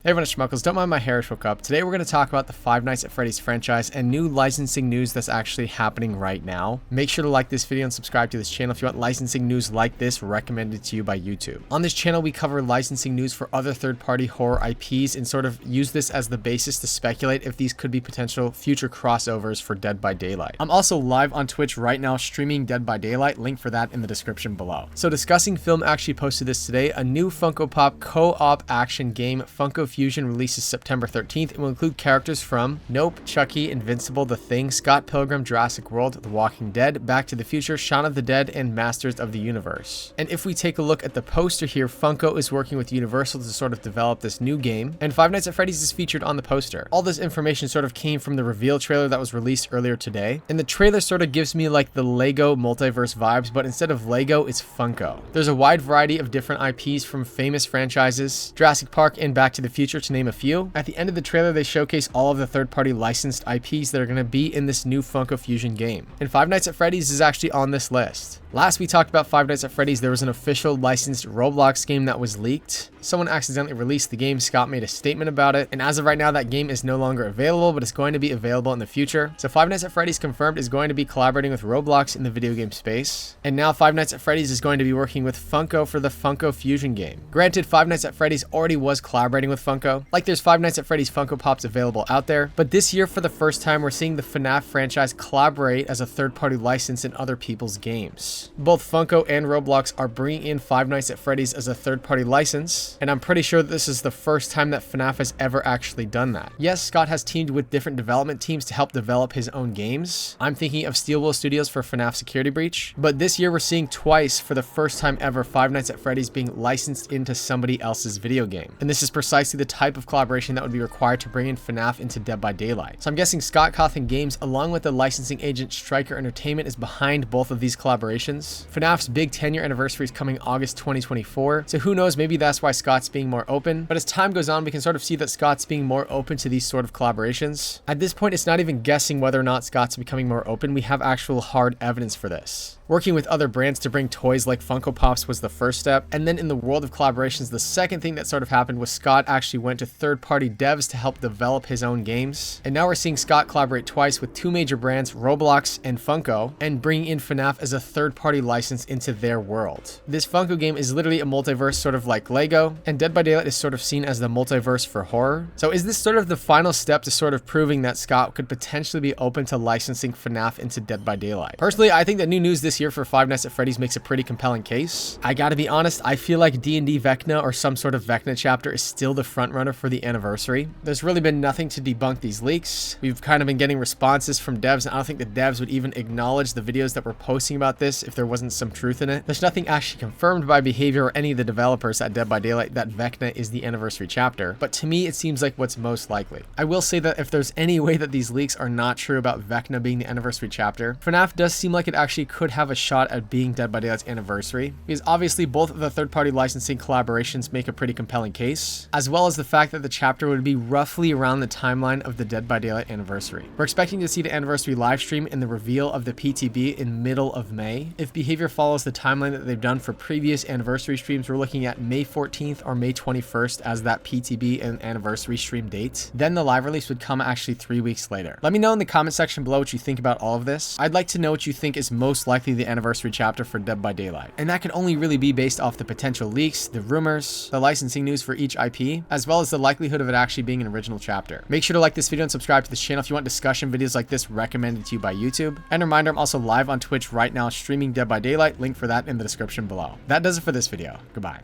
Hey everyone, it's Schmuckles. Don't mind my hair woke up. Today we're going to talk about the Five Nights at Freddy's franchise and new licensing news that's actually happening right now. Make sure to like this video and subscribe to this channel if you want licensing news like this recommended to you by YouTube. On this channel, we cover licensing news for other third-party horror IPs and sort of use this as the basis to speculate if these could be potential future crossovers for Dead by Daylight. I'm also live on Twitch right now streaming Dead by Daylight, link for that in the description below. So Discussing Film actually posted this today. A new Funko Pop co-op action game, Funko Fusion, releases September 13th and will include characters from Nope, Chucky, Invincible, The Thing, Scott Pilgrim, Jurassic World, The Walking Dead, Back to the Future, Shaun of the Dead, and Masters of the Universe. And if we take a look at the poster here, Funko is working with Universal to sort of develop this new game, and Five Nights at Freddy's is featured on the poster. All this information sort of came from the reveal trailer that was released earlier today, and the trailer sort of gives me like the Lego multiverse vibes, but instead of Lego, it's Funko. There's a wide variety of different IPs from famous franchises, Jurassic Park and Back to the Future to name a few. At the end of the trailer, they showcase all of the third-party licensed IPs that are going to be in this new Funko Fusion game. And Five Nights at Freddy's is actually on this list. Last we talked about Five Nights at Freddy's, there was an official licensed Roblox game that was leaked. Someone accidentally released the game, Scott made a statement about it, and as of right now, that game is no longer available, but it's going to be available in the future. So Five Nights at Freddy's confirmed is going to be collaborating with Roblox in the video game space. And now Five Nights at Freddy's is going to be working with Funko for the Funko Fusion game. Granted, Five Nights at Freddy's already was collaborating with Funko. Like there's Five Nights at Freddy's Funko Pops available out there, but this year for the first time, we're seeing the FNAF franchise collaborate as a third-party license in other people's games. Both Funko and Roblox are bringing in Five Nights at Freddy's as a third-party license, and I'm pretty sure that this is the first time that FNAF has ever actually done that. Yes, Scott has teamed with different development teams to help develop his own games. I'm thinking of Steelwool Studios for FNAF Security Breach, but this year we're seeing twice for the first time ever Five Nights at Freddy's being licensed into somebody else's video game. And this is precisely the type of collaboration that would be required to bring in FNAF into Dead by Daylight. So I'm guessing Scott Cawthon Games, along with the licensing agent Striker Entertainment, is behind both of these collaborations. FNAF's big 10-year anniversary is coming August 2024, so who knows, maybe that's why Scott's being more open. But as time goes on, we can sort of see that Scott's being more open to these sort of collaborations. At this point, it's not even guessing whether or not Scott's becoming more open. We have actual hard evidence for this. Working with other brands to bring toys like Funko Pops was the first step, and then in the world of collaborations, the second thing that sort of happened was Scott actually went to third-party devs to help develop his own games. And now we're seeing Scott collaborate twice with two major brands, Roblox and Funko, and bring in FNAF as a third-party license into their world. This Funko game is literally a multiverse sort of like Lego, and Dead by Daylight is sort of seen as the multiverse for horror. So is this sort of the final step to sort of proving that Scott could potentially be open to licensing FNAF into Dead by Daylight? Personally, I think that new news this year for Five Nights at Freddy's makes a pretty compelling case. I gotta be honest, I feel like D&D Vecna or some sort of Vecna chapter is still the frontrunner for the anniversary. There's really been nothing to debunk these leaks. We've kind of been getting responses from devs, and I don't think the devs would even acknowledge the videos that we're posting about this if there wasn't some truth in it. There's nothing actually confirmed by behavior or any of the developers at Dead by Daylight that Vecna is the anniversary chapter, but to me it seems like what's most likely. I will say that if there's any way that these leaks are not true about Vecna being the anniversary chapter, FNAF does seem like it actually could have a shot at being Dead by Daylight's anniversary, because obviously both of the third-party licensing collaborations make a pretty compelling case, as well as the fact that the chapter would be roughly around the timeline of the Dead by Daylight anniversary. We're expecting to see the anniversary live stream and the reveal of the PTB in middle of May. If behavior follows the timeline that they've done for previous anniversary streams, we're looking at May 14th or May 21st as that PTB and anniversary stream date. Then the live release would come actually 3 weeks later. Let me know in the comment section below what you think about all of this. I'd like to know what you think is most likely the anniversary chapter for Dead by Daylight. And that could only really be based off the potential leaks, the rumors, the licensing news for each IP, as well as the likelihood of it actually being an original chapter. Make sure to like this video and subscribe to this channel if you want discussion videos like this recommended to you by YouTube. And a reminder, I'm also live on Twitch right now streaming Dead by Daylight, link for that in the description below. That does it for this video. Goodbye.